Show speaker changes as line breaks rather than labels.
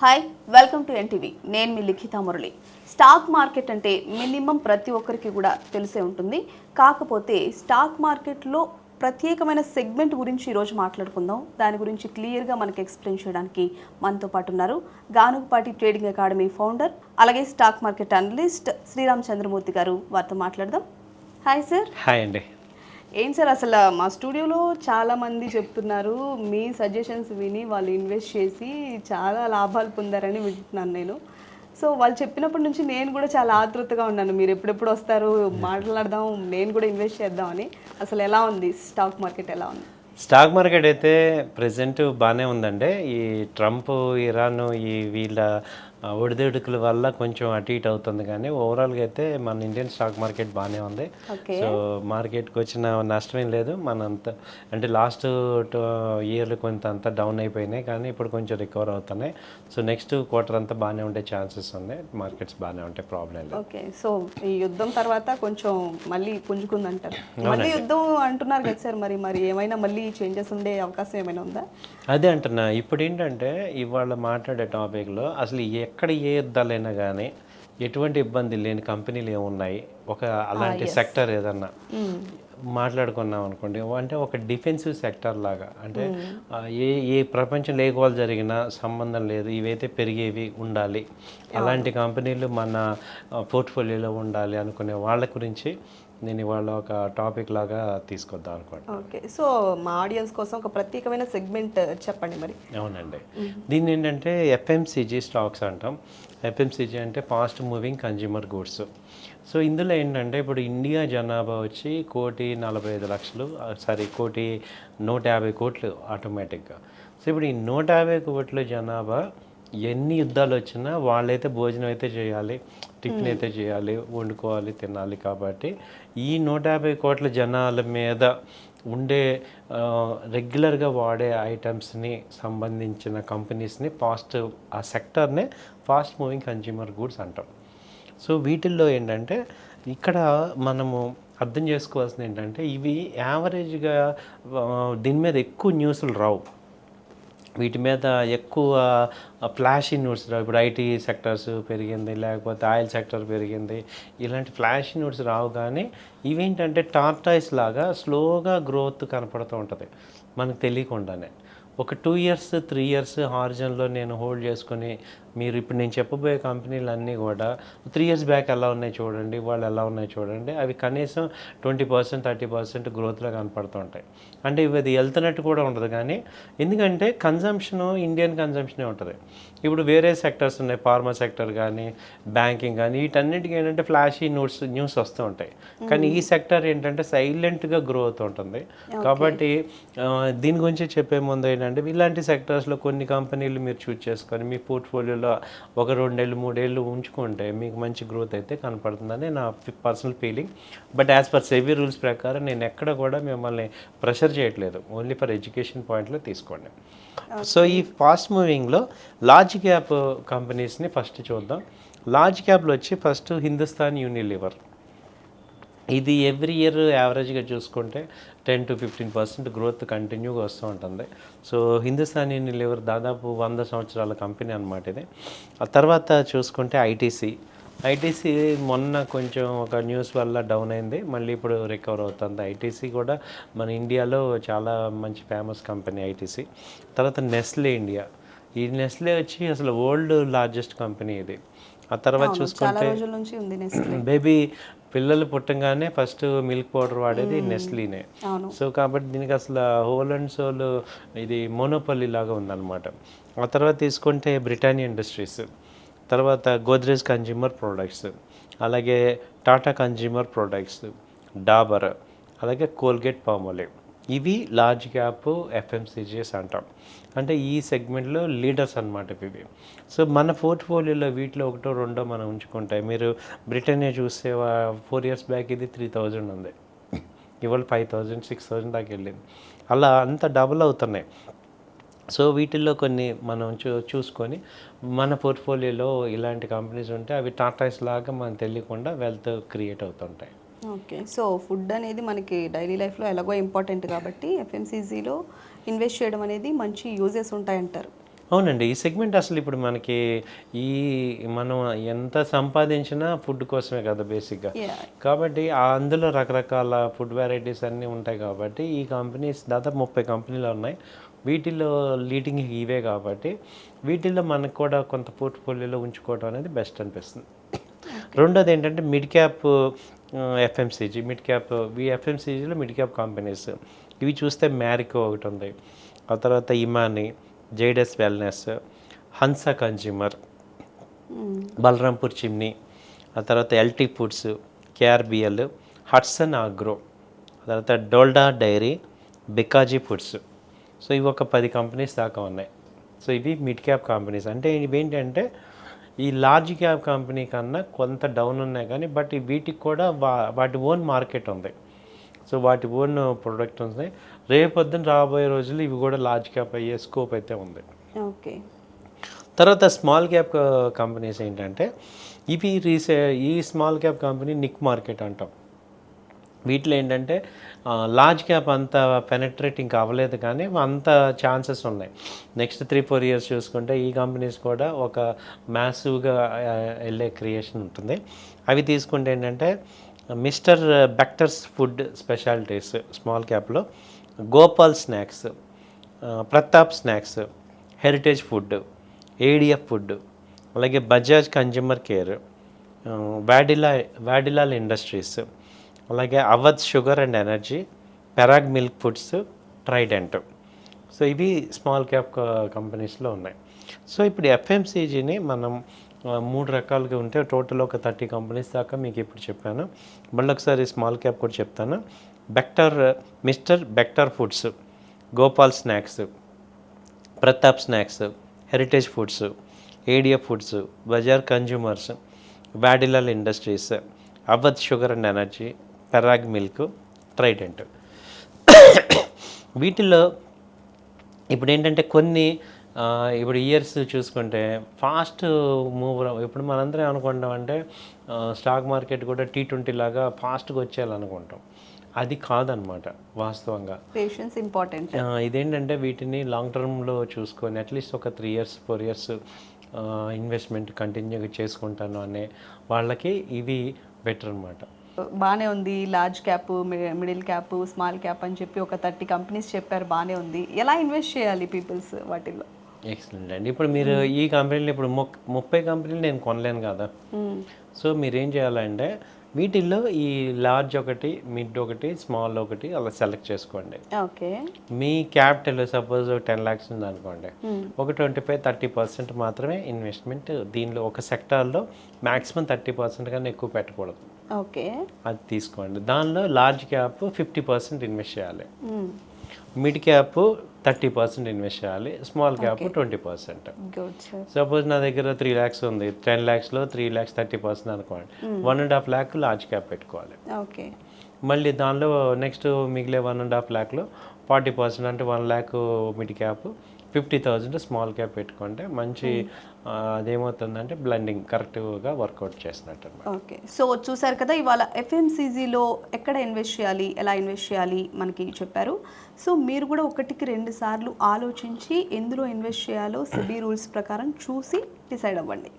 Hi, welcome to NTV. నేను మీ లిఖిత Murali. Stock market అంటే minimum ప్రతి ఒక్కరికి కూడా తెలిసే ఉంటుంది. కాకపోతే స్టాక్ మార్కెట్లో ప్రత్యేకమైన సెగ్మెంట్ గురించి ఈరోజు మాట్లాడుకుందాం. దాని గురించి క్లియర్గా మనకి ఎక్స్ప్లెయిన్ చేయడానికి మనతో పాటు ఉన్నారు గానుగుపాటి ట్రేడింగ్ అకాడమీ ఫౌండర్, అలాగే stock market analyst Sriram Chandramurthy గారు. వారితో మాట్లాడదాం. Hi sir.
హాయ్ అండి.
ఏం సార్, అసలు మా స్టూడియోలో చాలామంది చెప్తున్నారు మీ సజెషన్స్ విని వాళ్ళు ఇన్వెస్ట్ చేసి చాలా లాభాలు పొందారని వింటున్నాను నేను. సో వాళ్ళు చెప్పినప్పటి నుంచి నేను కూడా చాలా ఆతృతగా ఉన్నాను, మీరు ఎప్పుడెప్పుడు వస్తారు, మాట్లాడదాం, నేను కూడా ఇన్వెస్ట్ చేద్దామని. అసలు ఎలా ఉంది స్టాక్ మార్కెట్, ఎలా ఉంది?
స్టాక్ మార్కెట్ అయితే ప్రజెంట్ బాగానే ఉందండి. ఈ ట్రంప్, ఇరాన్, ఈ వీళ్ళ ఒడిదుడుకుల వల్ల కొంచెం అటు ఇటు అవుతుంది, కానీ ఓవరాల్గా అయితే మన ఇండియన్ స్టాక్ మార్కెట్ బాగానే ఉంది. సో మార్కెట్కి వచ్చిన నష్టమేం లేదు. మనంత అంటే లాస్ట్ ఇయర్లు కొంత అంతా డౌన్ అయిపోయినాయి, కానీ ఇప్పుడు కొంచెం రికవర్ అవుతున్నాయి. సో నెక్స్ట్ క్వార్టర్ అంతా బాగానే ఉండే ఛాన్సెస్ ఉన్నాయి. మార్కెట్స్ బాగానే ఉంటాయి, ప్రాబ్లం లేదు.
ఓకే, సో ఈ యుద్ధం తర్వాత కొంచెం మళ్ళీ పుంజుకుందంటారు. మళ్ళీ యుద్ధం అంటున్నారు కదా సార్, మరి ఏమైనా మళ్ళీ చేంజెస్ ఉండే అవకాశం ఏమైనా ఉందా?
అదే అంటున్నా. ఇప్పుడు ఏంటంటే ఇవాళ మాట్లాడే టాపిక్లో అసలు ఎక్కడ ఏ యుద్ధాలైనా కానీ ఎటువంటి ఇబ్బంది లేని కంపెనీలు ఏమున్నాయి, ఒక అలాంటి సెక్టర్ ఏదన్నా మాట్లాడుకున్నాం అనుకోండి, అంటే ఒక డిఫెన్సివ్ సెక్టర్ లాగా, అంటే ఏ ప్రపంచంలో ఏ గోల్ జరిగినా సంబంధం లేదు, ఇవైతే పెరిగేవి ఉండాలి, అలాంటి కంపెనీలు మన పోర్ట్ఫోలియోలో ఉండాలి అనుకునే వాళ్ళ గురించి నేను ఇవాళ ఒక టాపిక్ లాగా తీసుకొద్దాం అనుకోండి.
ఓకే, సో మా ఆడియన్స్ కోసం ఒక ప్రత్యేకమైన సెగ్మెంట్ చెప్పండి మరి.
అవునండి, దీన్ని ఏంటంటే ఎఫ్ఎంసీజీ స్టాక్స్ అంటాం. ఎఫ్ఎంసీజీ అంటే fast moving consumer goods. So ఇందులో ఏంటంటే ఇప్పుడు ఇండియా జనాభా వచ్చి 1,40,00,000 కోట్లు ఆటోమేటిక్గా. సో ఇప్పుడు ఈ 150 కోట్ల జనాభా ఎన్ని యుద్ధాలు వచ్చినా వాళ్ళైతే భోజనం అయితే చేయాలి, టిఫిన్ అయితే చేయాలి, వండుకోవాలి, తినాలి. కాబట్టి ఈ 150 కోట్ల జనాల మీద ఉండే రెగ్యులర్గా వాడే ఐటమ్స్ని సంబంధించిన కంపెనీస్ని ఆ సెక్టర్నే ఫాస్ట్ మూవింగ్ కన్జ్యూమర్ గూడ్స్ అంటాం. సో వీటిల్లో ఏంటంటే ఇక్కడ మనము అర్థం చేసుకోవాల్సింది ఏంటంటే ఇవి యావరేజ్గా దీని మీద ఎక్కువ న్యూస్లు రావు, వీటి మీద ఎక్కువ ఫ్లాషీ న్యూస్ రావు. ఇప్పుడు ఐటీ సెక్టర్స్ పెరిగింది, లేకపోతే ఆయిల్ సెక్టర్ పెరిగింది, ఇలాంటి ఫ్లాషీ న్యూస్ రావు. కానీ ఇవేంటంటే టార్టాయిస్ లాగా స్లోగా గ్రోత్ కనపడుతూ ఉంటుంది మనకు తెలియకుండానే. ఒక 2 years 3 years హారిజన్లో నేను హోల్డ్ చేసుకొని, మీరు ఇప్పుడు నేను చెప్పబోయే కంపెనీలు అన్నీ కూడా 3 years బ్యాక్ ఎలా ఉన్నాయి చూడండి, వాళ్ళు ఎలా ఉన్నాయి చూడండి, అవి కనీసం 20% 30% గ్రోత్లో కనపడుతూ ఉంటాయి. అంటే ఇవి అది వెళ్తున్నట్టు కూడా ఉండదు. కానీ ఎందుకంటే కన్జంప్షను ఇండియన్ కన్జంప్షనే ఉంటుంది. ఇప్పుడు వేరే సెక్టర్స్ ఉన్నాయి, ఫార్మా సెక్టర్ కానీ, బ్యాంకింగ్ కానీ, వీటన్నిటికీ ఏంటంటే ఫ్లాషీ న్యూస్ వస్తూ ఉంటాయి. కానీ ఈ సెక్టర్ ఏంటంటే సైలెంట్గా గ్రో అవుతూ ఉంటుంది. కాబట్టి దీని గురించి చెప్పే ముందు ఏంటంటే ఇలాంటి సెక్టర్స్లో కొన్ని కంపెనీలు మీరు చూస్ చేసుకొని మీ పోర్ట్ఫోలియోలో ఒక 2 ఏళ్ళు 3 ఏళ్ళు ఉంచుకుంటే మీకు మంచి గ్రోత్ అయితే కనపడుతుందని నా personal feeling. But as per SEBI rules ప్రకారం నేను ఎక్కడ కూడా మిమ్మల్ని ప్రెషర్ చేయట్లేదు, ఓన్లీ ఫర్ ఎడ్యుకేషన్ పాయింట్లో తీసుకోండి. సో ఈ ఫాస్ట్ మూవింగ్లో లార్జ్ క్యాప్ కంపెనీస్ని ఫస్ట్ చూద్దాం. లార్జ్ క్యాప్లో వచ్చి ఫస్ట్ హిందుస్థాన్ యూనిలివర్. ఇది ఎవ్రీ ఇయర్ యావరేజ్గా చూసుకుంటే 10 to 15% గ్రోత్ కంటిన్యూగా వస్తూ ఉంటుంది. సో హిందుస్థాన్ యూనిలివర్ దాదాపు 100 సంవత్సరాల కంపెనీ అనమాట ఇది. ఆ తర్వాత చూసుకుంటే ఐటీసీ మొన్న కొంచెం ఒక న్యూస్ వల్ల డౌన్ అయింది, మళ్ళీ ఇప్పుడు రికవర్ అవుతుంది. ఐటీసీ కూడా మన ఇండియాలో చాలా మంచి ఫేమస్ కంపెనీ ఐటీసీ. తర్వాత నెస్లే ఇండియా. ఈ నెస్లే వచ్చి అసలు వరల్డ్ లార్జెస్ట్ కంపెనీ ఇది. ఆ తర్వాత చూసుకుంటే బేబీ పిల్లలు పుట్టంగానే ఫస్ట్ మిల్క్ పౌడర్ వాడేది నెస్లీనే. సో కాబట్టి దీనికి అసలు హోల్ అండ్ సోల్ ఇది మోనోపల్లి లాగా ఉందన్నమాట. ఆ తర్వాత తీసుకుంటే బ్రిటానియా ఇండస్ట్రీస్, తర్వాత గోద్రేజ్ కన్జ్యూమర్ ప్రొడక్ట్స్, అలాగే టాటా కన్జ్యూమర్ ప్రొడక్ట్స్, డాబర్, అలాగే కోల్గేట్ పామోలివ్. ఇవి లార్జ్ క్యాప్ ఎఫ్ఎంసీజీస్ అంటాం. అంటే ఈ సెగ్మెంట్లో లీడర్స్ అనమాట ఇవి. సో మన పోర్ట్ఫోలియోలో వీటిలో ఒకటో రెండో మనం ఉంచుకుంటే, మీరు బ్రిటానియా చూస్తే 4 years బ్యాక్ ఇది 3000 ఉంది, ఇవాళ 5000 6000 దాకా వెళ్ళింది. అలా అంత డబుల్ అవుతున్నాయి. సో వీటిల్లో కొన్ని మనం చూసుకొని మన పోర్ట్ఫోలియోలో ఇలాంటి కంపెనీస్ ఉంటే అవి టాటాస్ లాగా మనకు తెలియకుండా వెల్త్ క్రియేట్ అవుతుంటాయి.
ఓకే, సో ఫుడ్ అనేది మనకి డైలీ లైఫ్లో ఎలాగో ఇంపార్టెంట్ కాబట్టి ఎఫ్ఎంసీజీలో ఇన్వెస్ట్ చేయడం అనేది మంచి యూజెస్ ఉంటాయంటారు.
అవునండి. ఈ సెగ్మెంట్ అసలు ఇప్పుడు మనకి ఈ మనం ఎంత సంపాదించినా ఫుడ్ కోసమే కదా బేసిక్‌గా.
యాహ్!
కాబట్టి అందులో రకరకాల ఫుడ్ వెరైటీస్ అన్నీ ఉంటాయి కాబట్టి ఈ కంపెనీస్ దాదాపు 30 కంపెనీలు ఉన్నాయి. వీటిలో లీడింగ్ ఇవే కాబట్టి వీటిల్లో మనకు కూడా కొంత పోర్ట్‌ఫోలియోలో ఉంచుకోవడం అనేది బెస్ట్ అనిపిస్తుంది. రెండోది ఏంటంటే mid cap FMCG, mid cap ఎఫ్ఎంసీజీలో మిడ్ క్యాప్ కంపెనీస్ ఇవి చూస్తే మ్యారికో ఒకటి ఉంది. ఆ తర్వాత ఇమాని, జైడస్ వెల్నెస్, హన్సా కన్జ్యూమర్, బలరాంపూర్ చిమ్నీ, ఆ తర్వాత LT foods, KRBL, Hatsun agro, ఆ తర్వాత Dodla dairy, Bikaji foods. So ఇవి ఒక 10 కంపెనీస్ దాకా ఉన్నాయి. సో ఇవి మిడ్ క్యాప్ కంపెనీస్. అంటే ఇవేంటంటే ఈ లార్జ్ క్యాప్ కంపెనీ కన్నా కొంత డౌన్ ఉన్నాయి కానీ బట్ వీటికి కూడా వాటి ఓన్ మార్కెట్ ఉంది. సో వాటి ఓన్ ప్రొడక్ట్ ఉంది. రేపొద్దున రాబోయే రోజుల్లో ఇవి కూడా లార్జ్ క్యాప్ అయ్యే స్కోప్ అయితే ఉంది.
ఓకే.
తర్వాత స్మాల్ క్యాప్ కంపెనీస్ ఏంటంటే ఇవి ఈ small cap company Nick market అంటాం. వీటిలో ఏంటంటే లార్జ్ క్యాప్ అంత పెనట్రేట్ ఇంకా అవ్వలేదు కానీ అంత ఛాన్సెస్ ఉన్నాయి. నెక్స్ట్ 3-4 ఇయర్స్ చూసుకుంటే ఈ కంపెనీస్ కూడా ఒక మ్యాసివ్గా వెళ్ళే క్రియేషన్ ఉంటుంది. అవి తీసుకుంటే ఏంటంటే mister Bectors food specialities small క్యాప్లో, Gopal snacks, Pratap snacks, Heritage food, ADF food, అలాగే Bajaj consumer care, Vadilal industries, అలాగే Awadh sugar and energy, Parag milk foods, Trident. So ఇవి స్మాల్ క్యాప్ కంపెనీస్లో ఉన్నాయి. సో ఇప్పుడు ఎఫ్ఎంసీజీని మనం 3 రకాలుగా ఉంటే టోటల్ ఒక 30 కంపెనీస్ దాకా మీకు ఇప్పుడు చెప్పాను. మళ్ళీ ఒకసారి స్మాల్ క్యాప్ కూడా చెప్తాను. Mister Bector foods, Gopal snacks, Pratap snacks, Heritage foods, ADF foods, Bazar consumers, Vadilal industries, Awadh sugar and energy, Parag milk, Trident. వీటిల్లో ఇప్పుడు ఏంటంటే కొన్ని ఇప్పుడు ఇయర్స్ చూసుకుంటే ఫాస్ట్ మూవ్. ఇప్పుడు మనందరం ఏమనుకుంటాం అంటే స్టాక్ మార్కెట్ కూడా T20 లాగా ఫాస్ట్గా వచ్చేయాలనుకుంటాం. అది కాదనమాట వాస్తవంగా.
Patience important.
ఇదేంటంటే వీటిని లాంగ్ టర్మ్లో చూసుకొని అట్లీస్ట్ ఒక 3 ఇయర్స్ 4 ఇయర్స్ ఇన్వెస్ట్మెంట్ కంటిన్యూగా చేసుకుంటాను అనే వాళ్ళకి ఇవి బెటర్ అనమాట.
బాగానే ఉంది. Large cap, middle cap, small cap అని చెప్పి ఒక 30 కంపెనీస్ చెప్పారు. బాగానే ఉంది. ఎలా ఇన్వెస్ట్ చేయాలి పీపుల్స్ వాటిల్లో?
ఎక్సలెంట్ అండి. ఇప్పుడు మీరు ఈ కంపెనీలు ఇప్పుడు 30 కంపెనీలు నేను కొనలేను కదా. సో మీరు ఏం చేయాలంటే వీటిల్లో ఈ లార్జ్ ఒకటి, మిడ్ ఒకటి, స్మాల్ ఒకటి అలా సెలెక్ట్ చేసుకోండి.
ఓకే.
మీ క్యాపిటల్ సపోజ్ 10 lakhs ఉంది అనుకోండి, ఒక 25-30% మాత్రమే ఇన్వెస్ట్మెంట్ దీనిలో ఒక సెక్టార్లో మ్యాక్సిమం 30% కన్నా ఎక్కువ పెట్టకూడదు.
ఓకే.
అది తీసుకోండి. దానిలో లార్జ్ క్యాప్ 50% ఇన్వెస్ట్ చేయాలి, మిడ్ క్యాప్ 30% ఇన్వెస్ట్ చేయాలి, స్మాల్ క్యాప్ 20%. సపోజ్ నా దగ్గర 3 lakhs ఉంది, 10 lakhsలో 3 lakhs 30% అనుకోండి, 1.5 lakh లార్జ్ క్యాప్ పెట్టుకోవాలి.
ఓకే.
మళ్ళీ దానిలో నెక్స్ట్ మిగిలే 1.5 lakh 40% అంటే 1 lakh mid cap, 50,000 small cap పెట్టుకుంటే మంచి అదేమవుతుందంటే బ్లెండింగ్ కరెక్ట్గా వర్కౌట్ చేసినట్టు అనమాట.
ఓకే. సో చూసారు కదా, ఇవాళ ఎఫ్ఎంసీజీలో ఎక్కడ ఇన్వెస్ట్ చేయాలి, ఎలా ఇన్వెస్ట్ చేయాలి మనకి చెప్పారు. సో మీరు కూడా 1-2 సార్లు ఆలోచించి ఎందులో ఇన్వెస్ట్ చేయాలో సెబీ రూల్స్ ప్రకారం చూసి డిసైడ్ అవ్వండి.